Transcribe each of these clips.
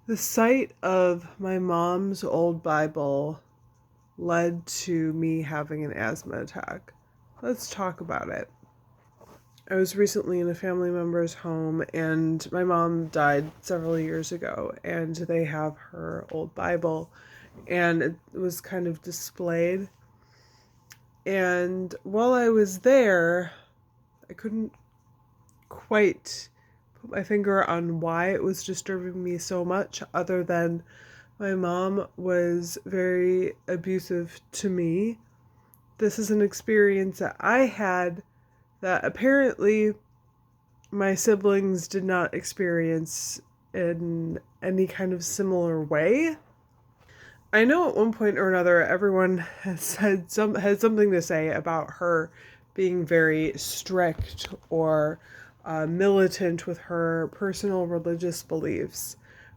The sight of my mom's old Bible led to me having an asthma attack. Let's talk about it. I was recently in a family member's home, and my mom died several years ago, and they have her old Bible, and it was kind of displayed. And while I was there, I couldn't quite put my finger on why it was disturbing me so much, other than my mom was very abusive to me. This is an experience that I had that apparently my siblings did not experience in any kind of similar way. I know at one point or another everyone had something to say about her being very strict or militant with her personal religious beliefs,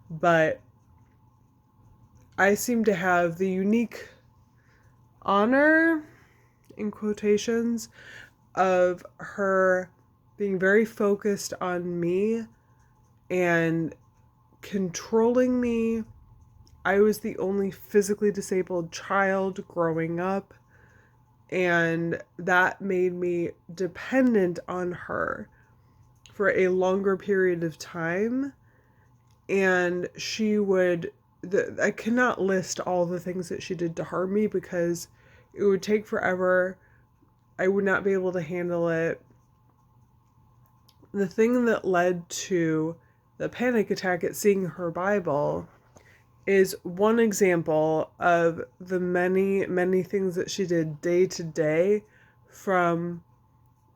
but I seem to have the unique honor, in quotations, of her being very focused on me and controlling me. I was the only physically disabled child growing up, and that made me dependent on her for a longer period of time. And I cannot list all the things that she did to harm me because it would take forever. I would not be able to handle it. The thing that led to the panic attack at seeing her Bible is one example of the many, many things that she did day to day, from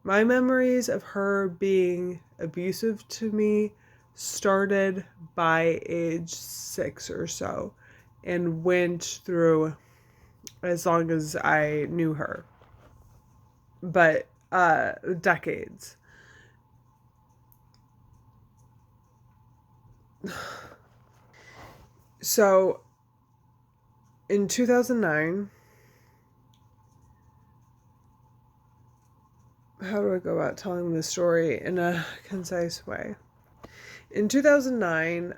my memories of her being abusive to me started by age 6 or so and went through as long as I knew her. But decades. So in 2009, how do I go about telling this story in a concise way? In 2009,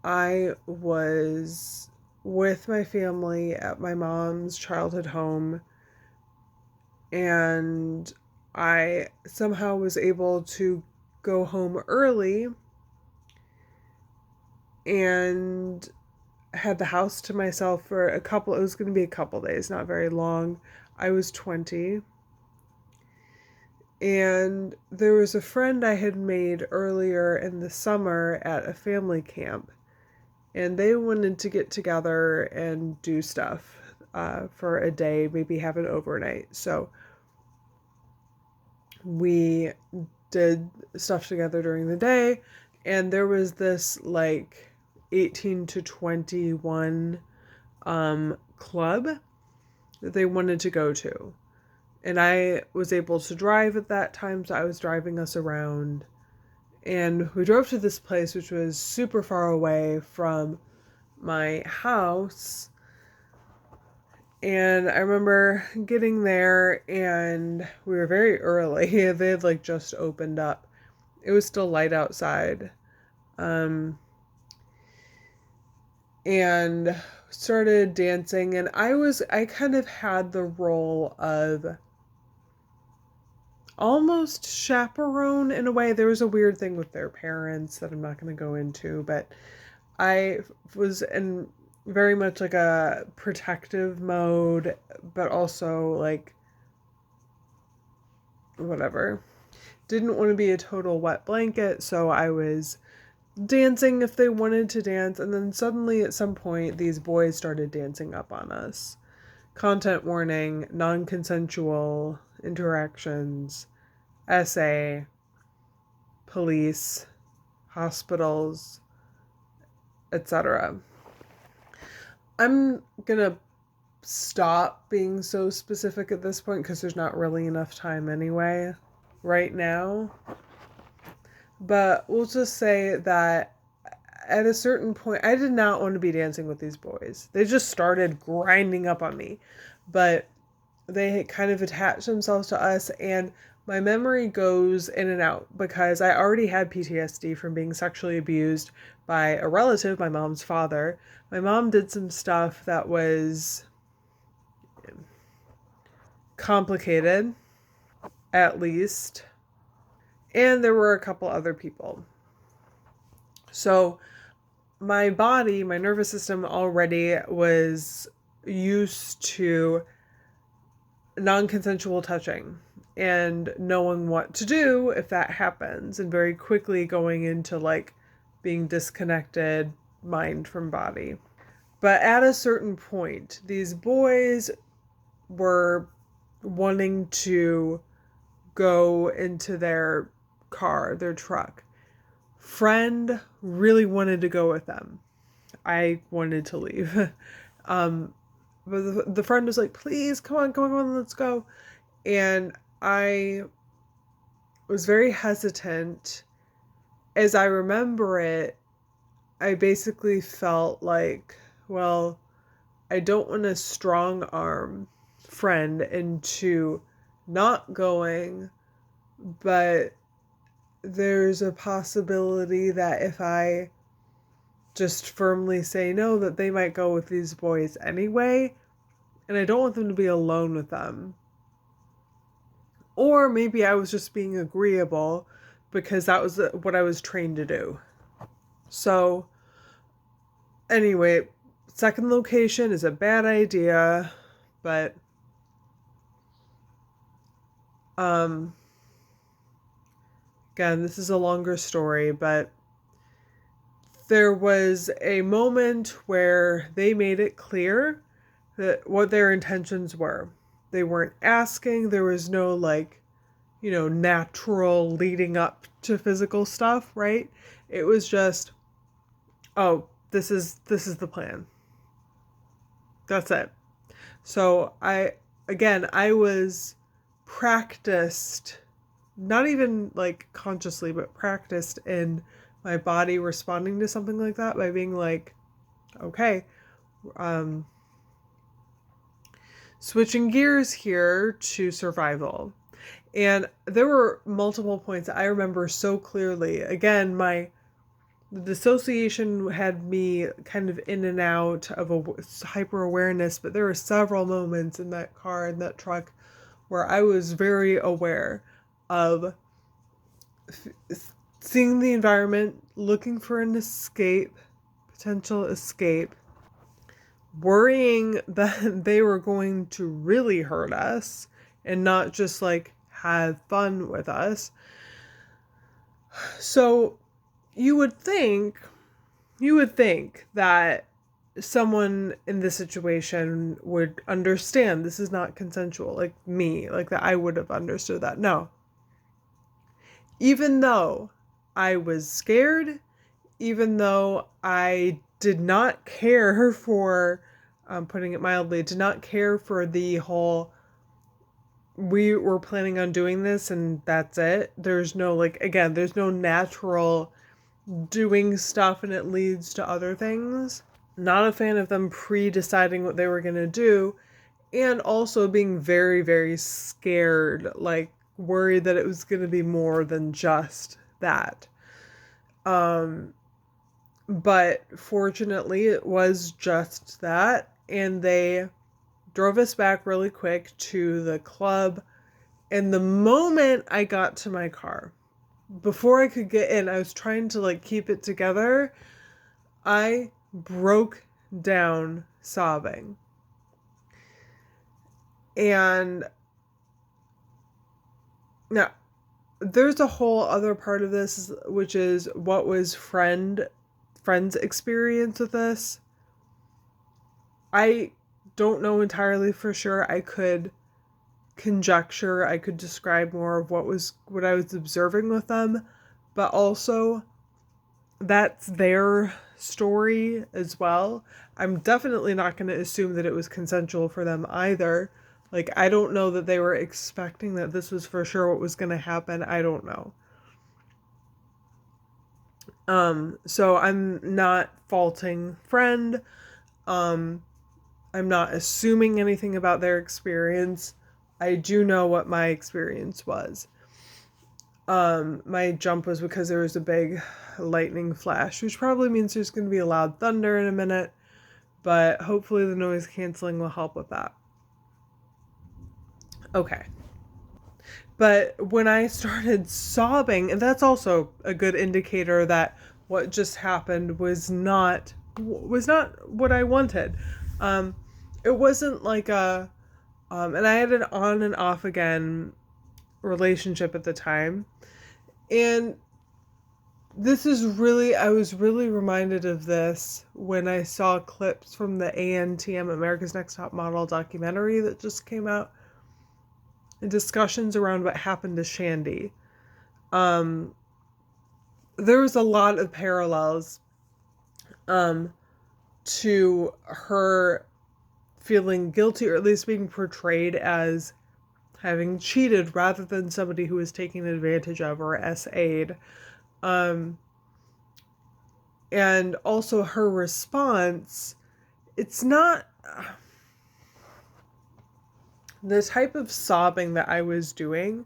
I was with my family at my mom's childhood home, and I somehow was able to go home early and had the house to myself for it was going to be a couple days, not very long. I was 20. And there was a friend I had made earlier in the summer at a family camp, and they wanted to get together and do stuff for a day, maybe have an overnight. So we did stuff together during the day, and there was this like 18 to 21 club that they wanted to go to. And I was able to drive at that time, so I was driving us around. And we drove to this place, which was super far away from my house. And I remember getting there, and we were very early. They had like just opened up. It was still light outside. And started dancing, and I kind of had the role of almost chaperone in a way. There was a weird thing with their parents that I'm not going to go into, but I was in very much like a protective mode, but also like whatever. Didn't want to be a total wet blanket, so I was dancing if they wanted to dance, and then suddenly at some point these boys started dancing up on us. Content warning, non-consensual interactions, SA, police, hospitals, etc. I'm gonna stop being so specific at this point because there's not really enough time anyway right now. But we'll just say that at a certain point, I did not want to be dancing with these boys. They just started grinding up on me. But they had kind of attached themselves to us, and my memory goes in and out because I already had PTSD from being sexually abused by a relative, my mom's father. My mom did some stuff that was complicated, at least, and there were a couple other people. So my body, my nervous system already was used to non-consensual touching and knowing what to do if that happens, and very quickly going into like being disconnected mind from body. But at a certain point, these boys were wanting to go into their car, their truck. Friend really wanted to go with them. I wanted to leave. But the friend was like, please, come on, let's go. And I was very hesitant. As I remember it, I basically felt like, well, I don't want to strong arm friend into not going, but there's a possibility that if I just firmly say no, that they might go with these boys anyway, and I don't want them to be alone with them. Or maybe I was just being agreeable because that was what I was trained to do. So, anyway, second location is a bad idea, but again, this is a longer story, but there was a moment where they made it clear that what their intentions were. They weren't asking, there was no like, natural leading up to physical stuff, right? It was just, oh, this is the plan. That's it. So I was practiced, not even like consciously, but practiced in my body responding to something like that by being like, okay, switching gears here to survival. And there were multiple points that I remember so clearly. Again, the dissociation had me kind of in and out of a hyper awareness, but there were several moments in that car, in that truck, where I was very aware of seeing the environment, looking for an escape, potential escape, worrying that they were going to really hurt us and not just like have fun with us. So you would think that someone in this situation would understand this is not consensual, like me, like that I would have understood that. No. Even though I was scared, even though I did not care for, putting it mildly, did not care for the whole, we were planning on doing this and that's it. There's no, like, again, there's no natural doing stuff and it leads to other things. Not a fan of them pre-deciding what they were going to do, and also being very, very scared, like worried that it was going to be more than just that. But fortunately it was just that, and they drove us back really quick to the club. And the moment I got to my car, before I could get in, I was trying to like keep it together. I broke down sobbing. And now there's a whole other part of this, which is what was friend's experience with this. I don't know entirely for sure. I could conjecture, I could describe more of what I was observing with them, but also that's their story as well. I'm definitely not going to assume that it was consensual for them either. Like, I don't know that they were expecting that this was for sure what was going to happen. I don't know. So I'm not faulting friend. I'm not assuming anything about their experience. I do know what my experience was. My jump was because there was a big lightning flash, which probably means there's going to be a loud thunder in a minute, but hopefully the noise canceling will help with that. Okay. But when I started sobbing, and that's also a good indicator that what just happened was not what I wanted. Um, it wasn't like and I had an on and off again relationship at the time, and I was really reminded of this when I saw clips from the ANTM, America's Next Top Model documentary that just came out, and discussions around what happened to Shandy. Um, there was a lot of parallels to her feeling guilty, or at least being portrayed as having cheated rather than somebody who was taken advantage of or SA'd. And also her response, it's not the type of sobbing that I was doing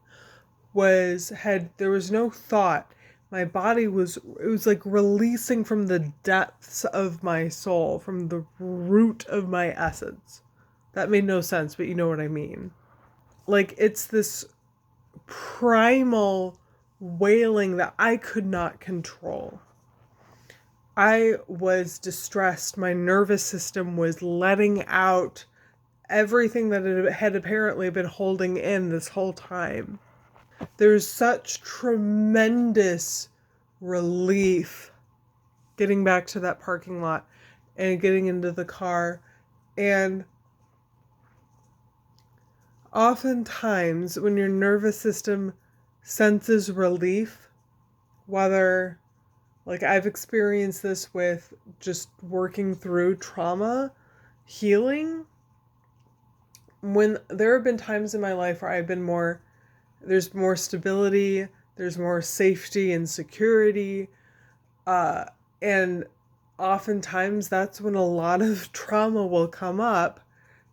there was no thought. My body was like releasing from the depths of my soul, from the root of my essence. That made no sense, but you know what I mean. Like, it's this primal wailing that I could not control. I was distressed. My nervous system was letting out everything that it had apparently been holding in this whole time. There's such tremendous relief getting back to that parking lot and getting into the car. And oftentimes when your nervous system senses relief, whether, like, I've experienced this with just working through trauma, healing, when there have been times in my life where there's more stability, there's more safety and security, and oftentimes that's when a lot of trauma will come up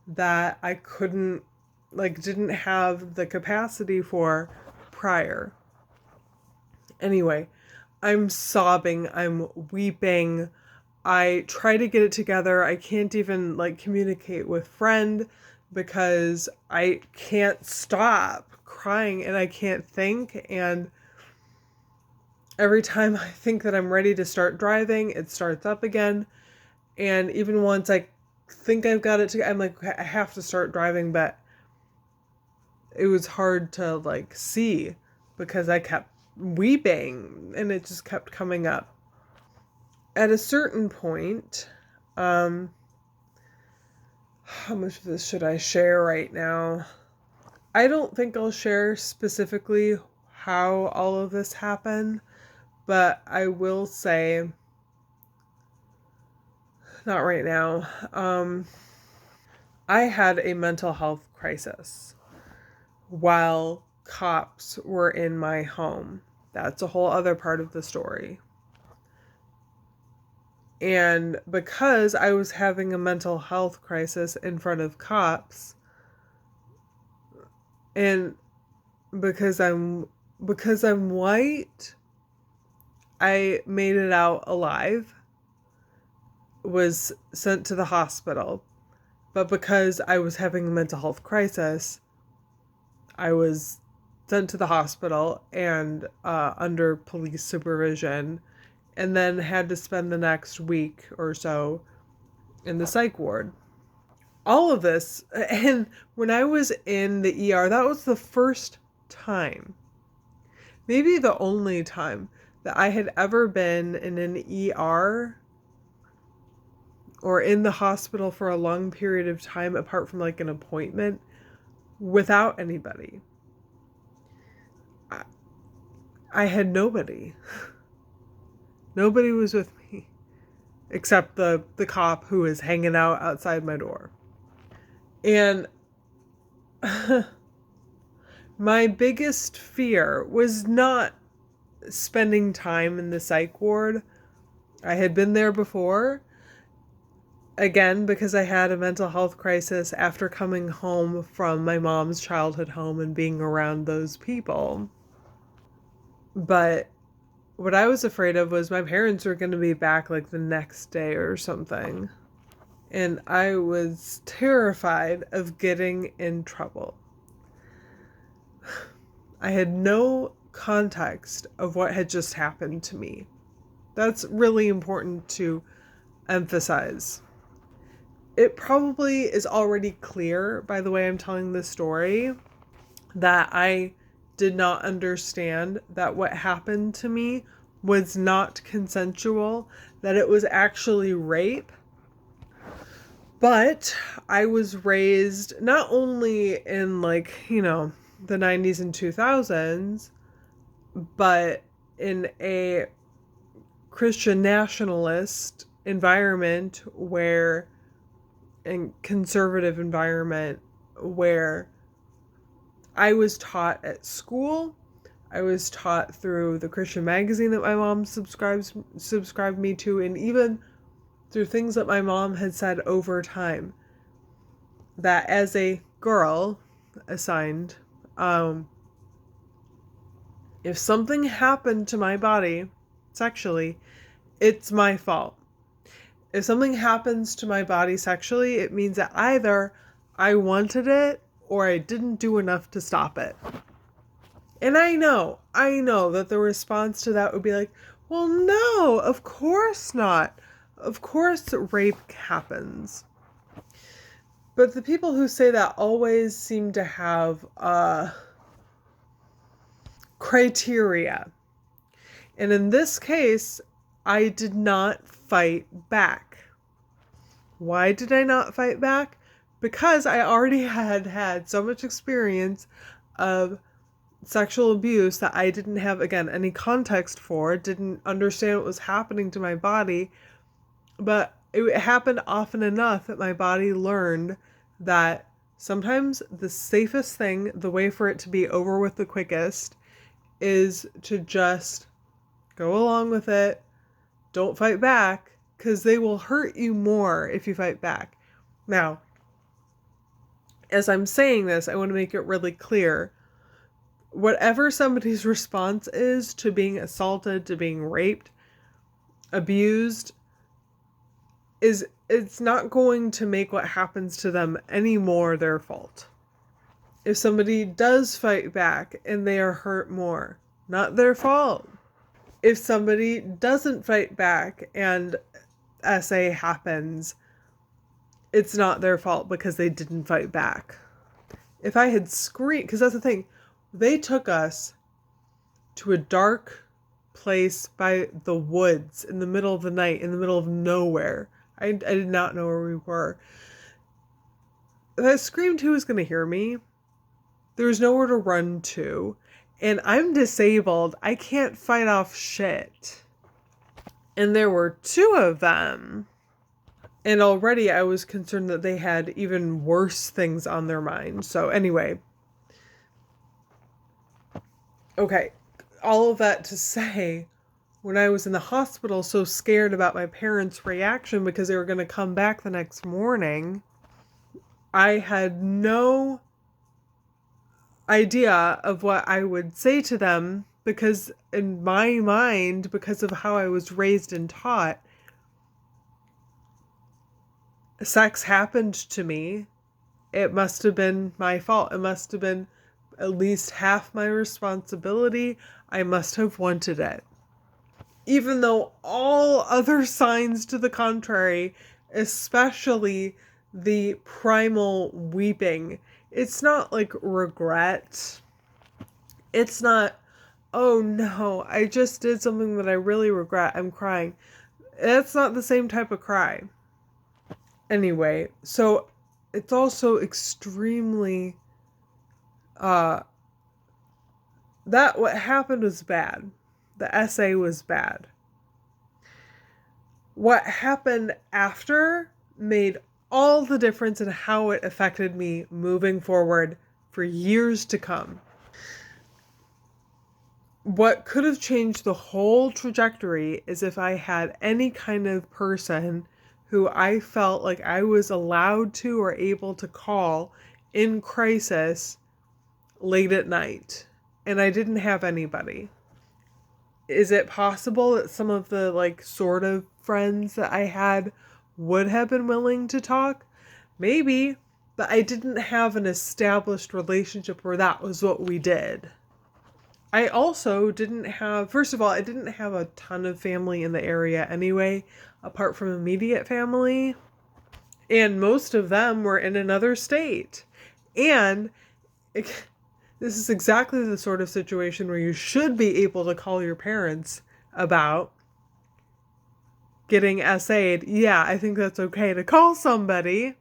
that I didn't have the capacity for prior. Anyway, I'm sobbing, I'm weeping, I try to get it together. I can't even communicate with friend because I can't stop crying and I can't think, and every time I think that I'm ready to start driving, it starts up again. And even once I think I've got it together, I'm like, I have to start driving, but it was hard to see because I kept weeping and it just kept coming up. At a certain point, how much of this should I share right now? I don't think I'll share specifically how all of this happened, but I will say, not right now, I had a mental health crisis while cops were in my home. That's a whole other part of the story. And because I was having a mental health crisis in front of cops, and because I'm white, I made it out alive, was sent to the hospital. But because I was having a mental health crisis, I was sent to the hospital and under police supervision, and then had to spend the next week or so in the psych ward. All of this, and when I was in the ER, that was the first time, maybe the only time, that I had ever been in an ER or in the hospital for a long period of time, apart from an appointment, without anybody. I had nobody. Nobody was with me except the cop who was hanging out outside my door. And my biggest fear was not spending time in the psych ward. I had been there before, again, because I had a mental health crisis after coming home from my mom's childhood home and being around those people. But what I was afraid of was my parents were going to be back like the next day or something. And I was terrified of getting in trouble. I had no context of what had just happened to me. That's really important to emphasize. It probably is already clear by the way I'm telling this story that I did not understand that what happened to me was not consensual, that it was actually rape. But I was raised not only in, like, the 90s and 2000s, but in a Christian nationalist environment and conservative environment where I was taught at school. I was taught through the Christian magazine that my mom subscribed me to, and even through things that my mom had said over time, that as a girl assigned, if something happened to my body sexually, it's my fault. If something happens to my body sexually, it means that either I wanted it or I didn't do enough to stop it. And I know that the response to that would be like, well, no, of course not. Of course rape happens. But the people who say that always seem to have criteria. And in this case, I did not fight back. Why did I not fight back? Because I already had so much experience of sexual abuse that I didn't have, again, any context for, didn't understand what was happening to my body. But it happened often enough that my body learned that sometimes the safest thing, the way for it to be over with the quickest, is to just go along with it. Don't fight back, because they will hurt you more if you fight back. Now, as I'm saying this, I want to make it really clear. Whatever somebody's response is to being assaulted, to being raped, abused, it's not going to make what happens to them any more their fault. If somebody does fight back and they are hurt more, not their fault. If somebody doesn't fight back and SA happens, it's not their fault because they didn't fight back. If I had screamed, because that's the thing, they took us to a dark place by the woods in the middle of the night, in the middle of nowhere. I did not know where we were. If I screamed, who was going to hear me? There was nowhere to run to. And I'm disabled. I can't fight off shit. And there were 2 of them. And already I was concerned that they had even worse things on their mind. So anyway. Okay. All of that to say, when I was in the hospital so scared about my parents' reaction because they were going to come back the next morning, I had no idea of what I would say to them, because in my mind, because of how I was raised and taught, sex happened to me. It must have been my fault. It must have been at least half my responsibility. I must have wanted it. Even though all other signs to the contrary, especially the primal weeping, it's not like regret. It's not, oh no, I just did something that I really regret, I'm crying. That's not the same type of cry. Anyway, so it's also extremely, that what happened was bad. The essay was bad. What happened after made all the difference in how it affected me moving forward for years to come. What could have changed the whole trajectory is if I had any kind of person who I felt like I was allowed to or able to call in crisis late at night. And I didn't have anybody. Is it possible that some of the like sort of friends that I had would have been willing to talk? Maybe, but I didn't have an established relationship where that was what we did. I also didn't have, first of all, I didn't have a ton of family in the area anyway, apart from immediate family. And most of them were in another state. And this is exactly the sort of situation where you should be able to call your parents about getting SA'd. Yeah, I think that's okay to call somebody.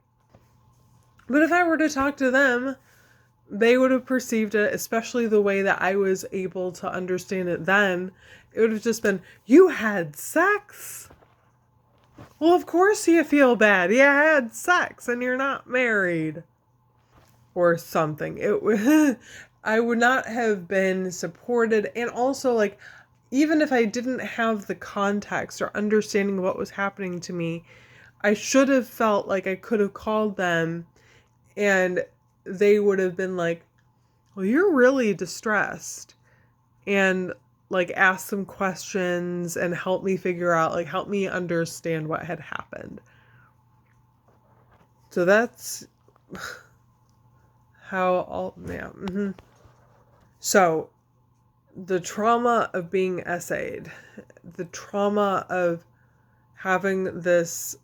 But if I were to talk to them, they would have perceived it, especially the way that I was able to understand it then. It would have just been, you had sex? Well, of course you feel bad. You had sex and you're not married. Or something. I would not have been supported. And also, like, even if I didn't have the context or understanding of what was happening to me, I should have felt like I could have called them and they would have been like, well, you're really distressed. And like ask some questions and help me figure out, like help me understand what had happened. So that's how all, yeah. Mm-hmm. So the trauma of being essayed, the trauma of having this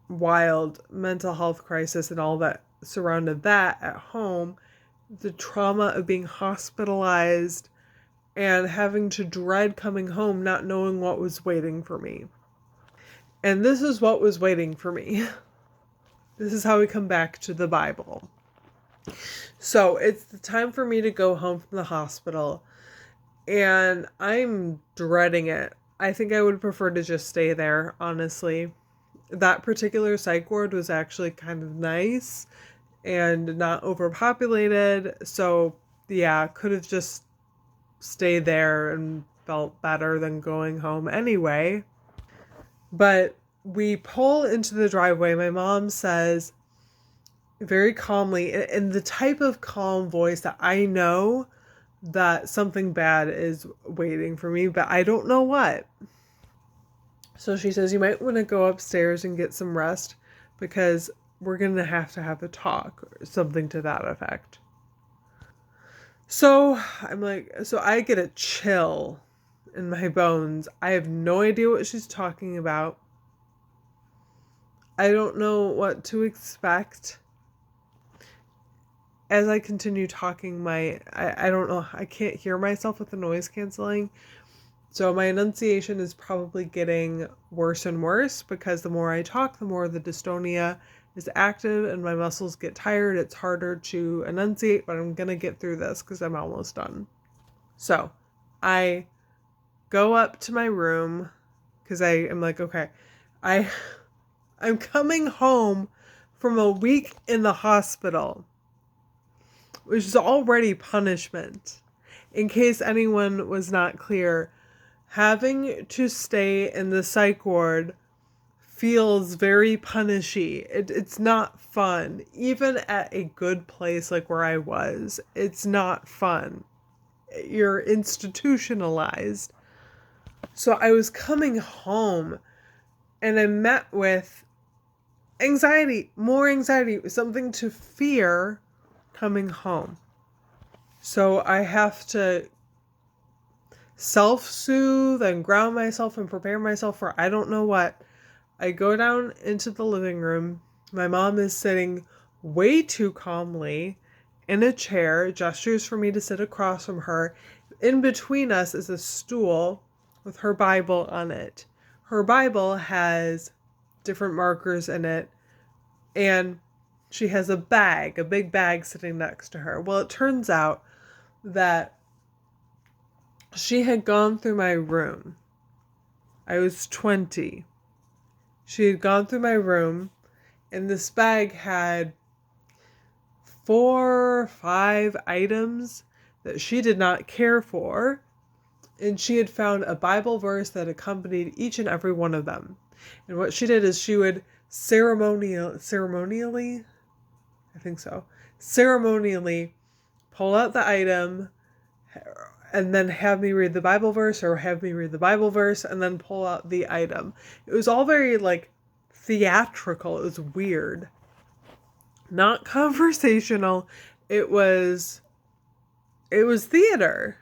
wild mental health crisis and all that surrounded that at home, the trauma of being hospitalized and having to dread coming home not knowing what was waiting for me. And this is what was waiting for me. This is how we come back to the Bible. So it's the time for me to go home from the hospital. And I'm dreading it. I think I would prefer to just stay there, honestly. That particular psych ward was actually kind of nice and not overpopulated. So, yeah, could have just stayed there and felt better than going home anyway. But we pull into the driveway. My mom says very calmly, in the type of calm voice that I know that something bad is waiting for me, but I don't know what. So she says, you might want to go upstairs and get some rest because we're going to have a talk or something to that effect. So I'm like, so I get a chill in my bones. I have no idea what she's talking about. I don't know what to expect. As I continue talking, I don't know, I can't hear myself with the noise canceling. So my enunciation is probably getting worse and worse because the more I talk, the more the dystonia is active and my muscles get tired. It's harder to enunciate, but I'm going to get through this because I'm almost done. So I go up to my room because I am like, okay, I'm coming home from a week in the hospital, which is already punishment. In case anyone was not clear, having to stay in the psych ward feels very punishy. It's not fun. Even at a good place like where I was, it's not fun. You're institutionalized. So I was coming home and I met with anxiety, more anxiety, something to fear coming home. So I have to self-soothe and ground myself and prepare myself for I don't know what. I go down into the living room. My mom is sitting way too calmly in a chair, gestures for me to sit across from her. In between us is a stool with her Bible on it. Her Bible has different markers in it, and she has a big bag sitting next to her. Well, it turns out that she had gone through my room. I was 20. She had gone through my room, and this bag had 4 or 5 items that she did not care for, and she had found a Bible verse that accompanied each and every one of them. And what she did is she would ceremonially pull out the item and then have me read the Bible verse, or have me read the Bible verse and then pull out the item. It was all very like theatrical. It was weird. Not conversational. It was theater.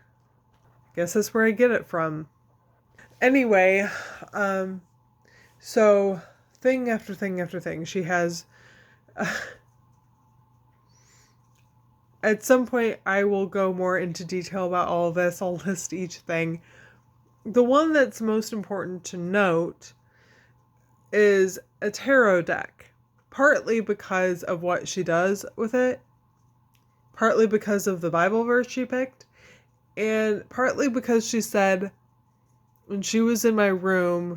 Guess that's where I get it from. Anyway, so thing after thing after thing. She has at some point I will go more into detail about all of this. I'll list each thing. The one that's most important to note is a tarot deck. Partly because of what she does with it, partly because of the Bible verse she picked, and partly because she said when she was in my room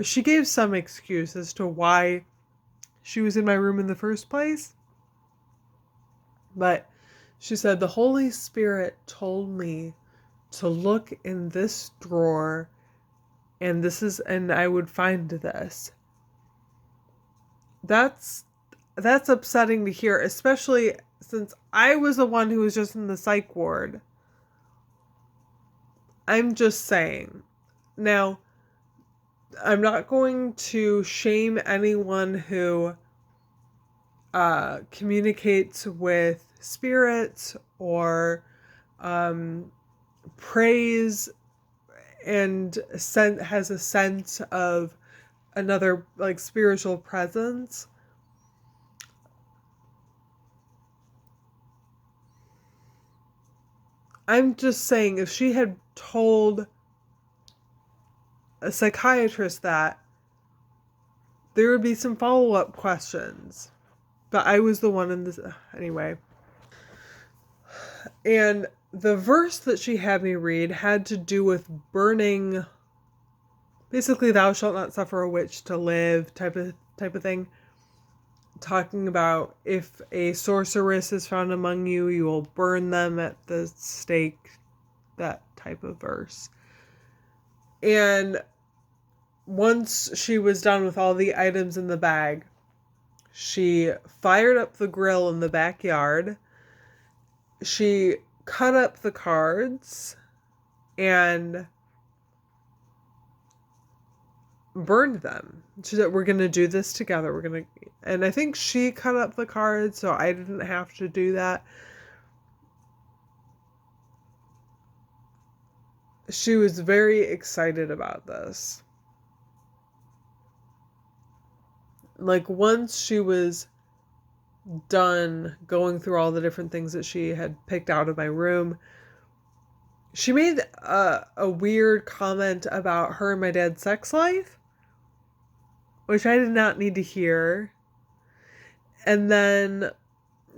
she gave some excuse as to why she was in my room in the first place. But she said, the Holy Spirit told me to look in this drawer and I would find this. That's upsetting to hear, especially since I was the one who was just in the psych ward. I'm just saying. Now, I'm not going to shame anyone who communicates with spirits or prays and has a sense of another like spiritual presence. I'm just saying, if she had told a psychiatrist that, there would be some follow-up questions. But I was the one in this anyway. And the verse that she had me read had to do with burning, basically, thou shalt not suffer a witch to live type of thing. Talking about if a sorceress is found among you, you will burn them at the stake. That type of verse. And once she was done with all the items in the bag, she fired up the grill in the backyard. She cut up the cards and burned them. She said, we're going to do this together. And I think she cut up the cards, so I didn't have to do that. She was very excited about this. Like, once she was done going through all the different things that she had picked out of my room, she made a weird comment about her and my dad's sex life, which I did not need to hear. And then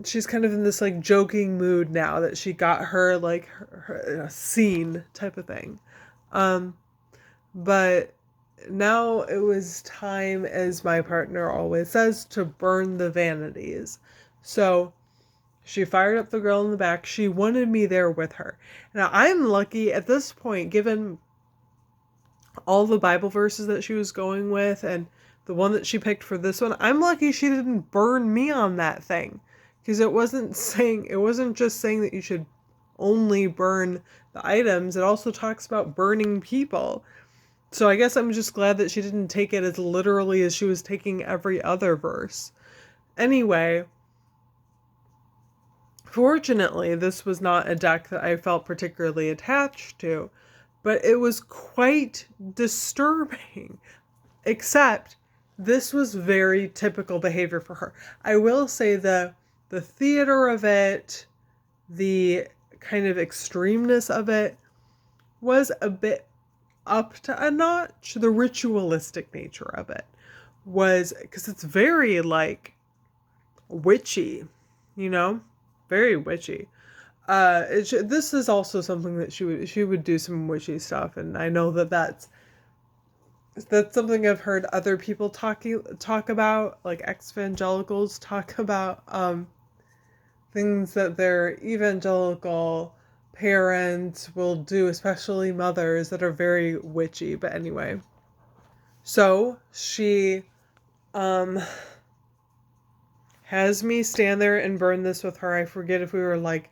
she's kind of in this like joking mood now that she got her like her scene type of thing. But now it was time, as my partner always says, to burn the vanities. So she fired up the girl in the back. She wanted me there with her. Now, I'm lucky at this point, given all the Bible verses that she was going with and the one that she picked for this one, I'm lucky she didn't burn me on that thing. Because it wasn't just saying that you should only burn the items. It also talks about burning people. So I guess I'm just glad that she didn't take it as literally as she was taking every other verse. Anyway, fortunately, this was not a deck that I felt particularly attached to, but it was quite disturbing. Except, this was very typical behavior for her. I will say the theater of it, the kind of extremeness of it, was a bit up to a notch. The ritualistic nature of it was, because it's very like witchy, very witchy. This is also something that she would do some witchy stuff, and I know that's something I've heard other people talk about, like ex-evangelicals talk about, things that their evangelical parents will do, especially mothers, that are very witchy. But anyway, so she has me stand there and burn this with her. I forget if we were like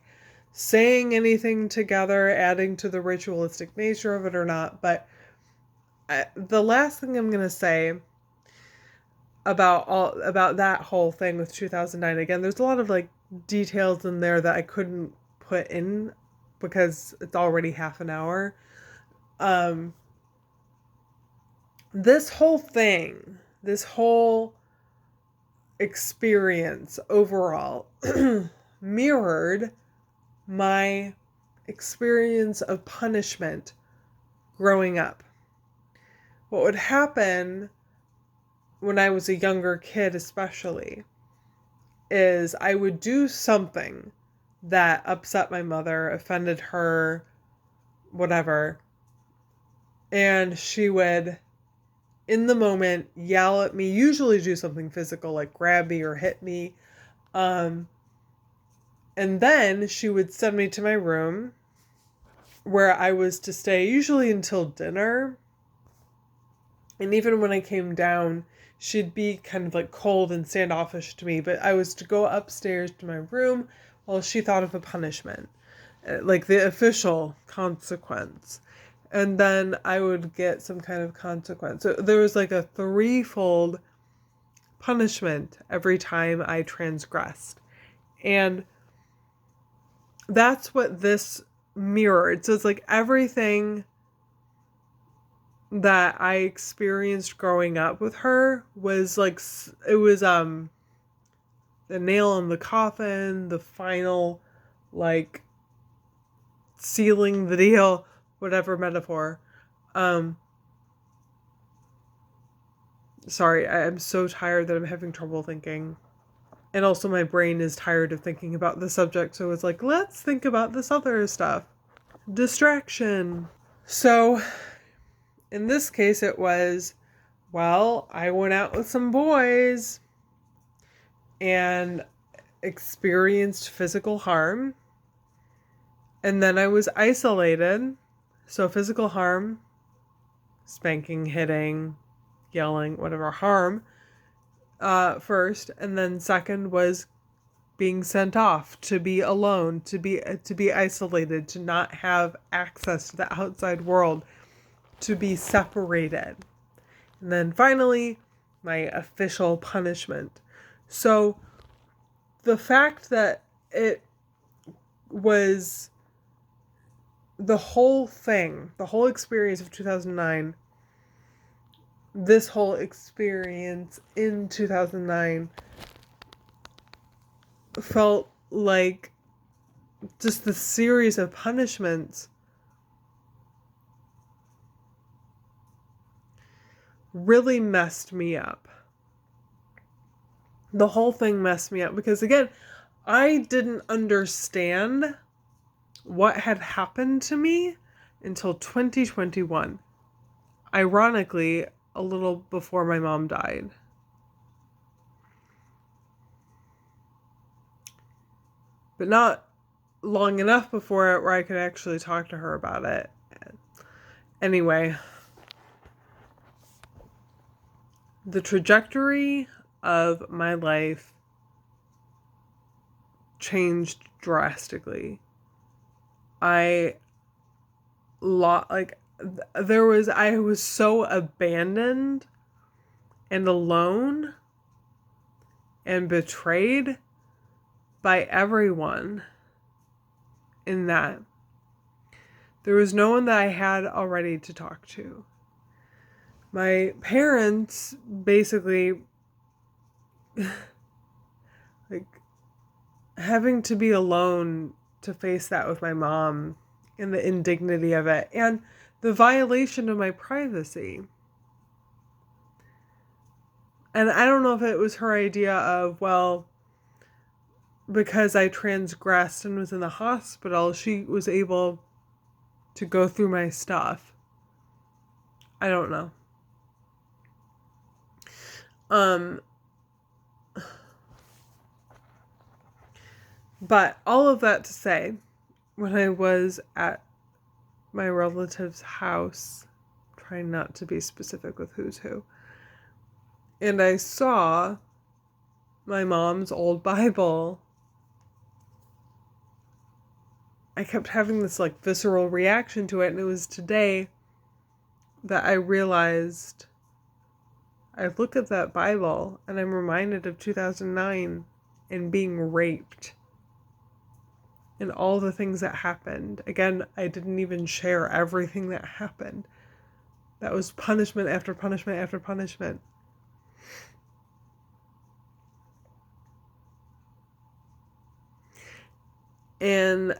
saying anything together, adding to the ritualistic nature of it or not. But the last thing I'm going to say about that whole thing with 2009, again, there's a lot of like details in there that I couldn't put in because it's already half an hour. This whole thing, this whole experience overall mirrored my experience of punishment growing up. What would happen when I was a younger kid, especially, is I would do something that upset my mother, offended her, whatever, and she would, in the moment, yell at me, usually do something physical like grab me or hit me. And then she would send me to my room where I was to stay usually until dinner. And even when I came down, she'd be kind of like cold and standoffish to me, but I was to go upstairs to my room while she thought of a punishment, like the official consequence. And then I would get some kind of consequence. So there was like a threefold punishment every time I transgressed. And that's what this mirrored. So it's like everything that I experienced growing up with her was like, it was the nail in the coffin, the final, like, sealing the deal, whatever metaphor. Sorry, I'm so tired that I'm having trouble thinking. And also my brain is tired of thinking about the subject, so it's like, let's think about this other stuff. Distraction. So, in this case it was, well, I went out with some boys and experienced physical harm. And then I was isolated. So physical harm, spanking, hitting, yelling, whatever, harm, first. And then second was being sent off, to be alone, to be isolated, to not have access to the outside world, to be separated. And then finally, my official punishment. So the fact that it was the whole thing, the whole experience of 2009, this whole experience in 2009 felt like just the series of punishments really messed me up. The whole thing messed me up because, again, I didn't understand what had happened to me until 2021. Ironically, a little before my mom died. But not long enough before it where I could actually talk to her about it. Anyway, the trajectory of my life changed drastically. I was so abandoned and alone and betrayed by everyone in that. There was no one that I had already to talk to. My parents basically, like, having to be alone to face that with my mom and the indignity of it and the violation of my privacy. And I don't know if it was her idea of, well, because I transgressed and was in the hospital, she was able to go through my stuff. I don't know. But all of that to say, when I was at my relative's house, trying not to be specific with who's who, and I saw my mom's old Bible, I kept having this like visceral reaction to it. And it was today that I realized, I look at that Bible and I'm reminded of 2009 and being raped and all the things that happened. Again, I didn't even share everything that happened. That was punishment after punishment after punishment. And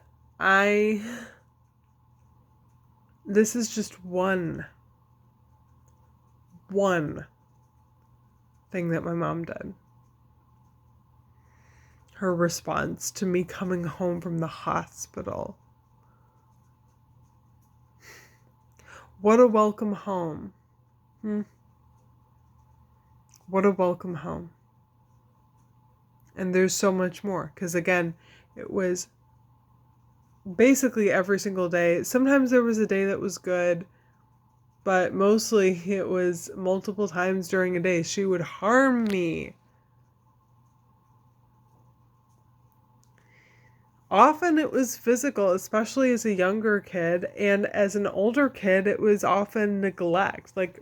this is just one thing that my mom did. Her response to me coming home from the hospital. What a welcome home. What a welcome home. And there's so much more. Because again, it was basically every single day. Sometimes there was a day that was good, but mostly it was multiple times during a day. She would harm me. Often it was physical, especially as a younger kid. And as an older kid, it was often neglect, like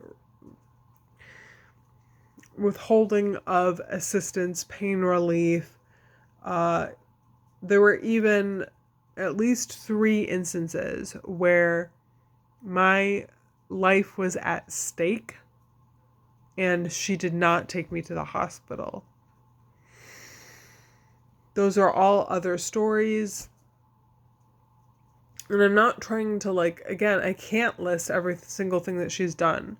withholding of assistance, pain relief. There were even at least 3 instances where my life was at stake and she did not take me to the hospital. Those are all other stories. And I'm not trying to again, I can't list every single thing that she's done.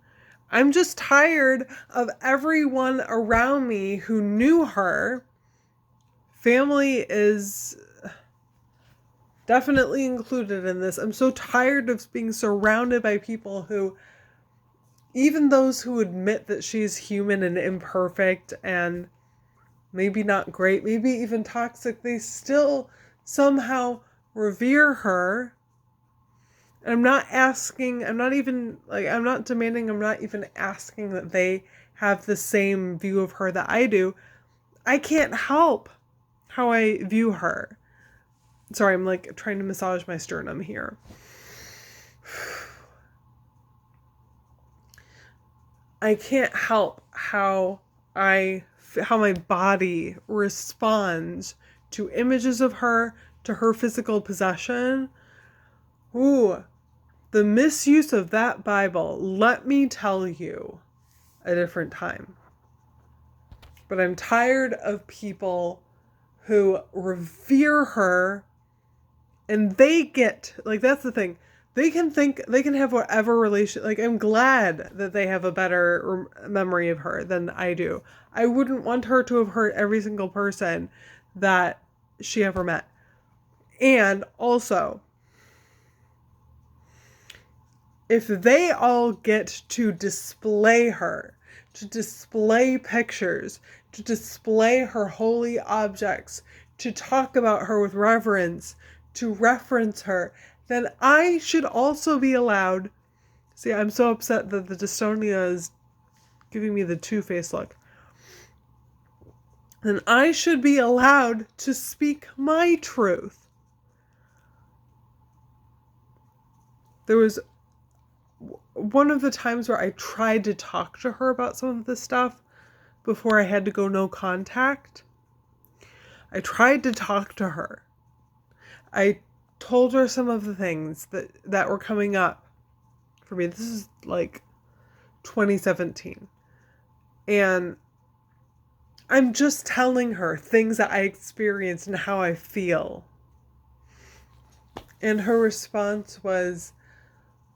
I'm just tired of everyone around me who knew her. Family is definitely included in this. I'm so tired of being surrounded by people who, even those who admit that she's human and imperfect and maybe not great, maybe even toxic, they still somehow revere her. And I'm not asking, I'm not even asking that they have the same view of her that I do. I can't help how I view her. Sorry, I'm trying to massage my sternum here. I can't help how my body responds to images of her, to her physical possession. Ooh, the misuse of that Bible, let me tell you, a different time. But I'm tired of people who revere her and they get, that's the thing. They can have whatever relation, I'm glad that they have a better memory of her than I do. I wouldn't want her to have hurt every single person that she ever met. And also, if they all get to display her, to display pictures, to display her holy objects, to talk about her with reverence, to reference her, then I should also be allowed. See, I'm so upset that the Dystonia is giving me the two-faced look. Then I should be allowed to speak my truth. There was one of the times where I tried to talk to her about some of this stuff before I had to go no contact. I tried to talk to her. I told her some of the things that were coming up for me. This is 2017. And I'm just telling her things that I experienced and how I feel. And her response was,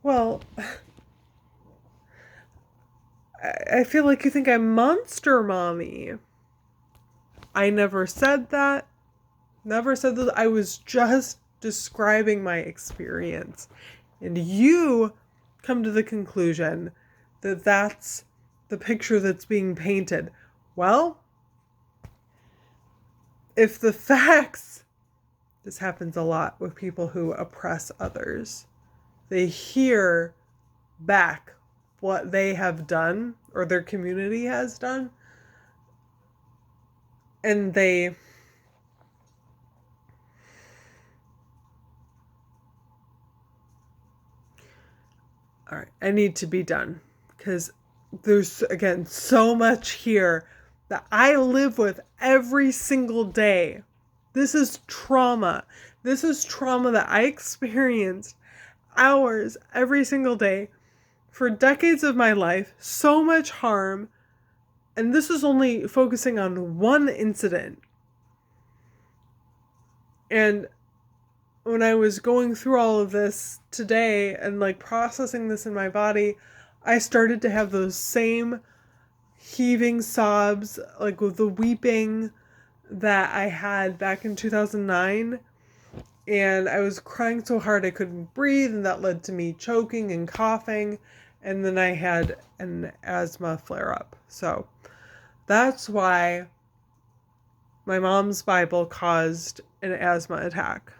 well, I feel like you think I'm monster mommy. I never said that. Never said that. I was just describing my experience. And you come to the conclusion that that's the picture that's being painted. Well, if the facts, this happens a lot with people who oppress others, they hear back what they have done or their community has done, and they All right, I need to be done because there's, again, so much here that I live with every single day. This is trauma. This is trauma that I experienced hours every single day for decades of my life. So much harm. And this is only focusing on one incident. And when I was going through all of this today and like processing this in my body, I started to have those same heaving sobs, like with the weeping that I had back in 2009. And I was crying so hard I couldn't breathe, and that led to me choking and coughing. And then I had an asthma flare up. So that's why my mom's Bible caused an asthma attack.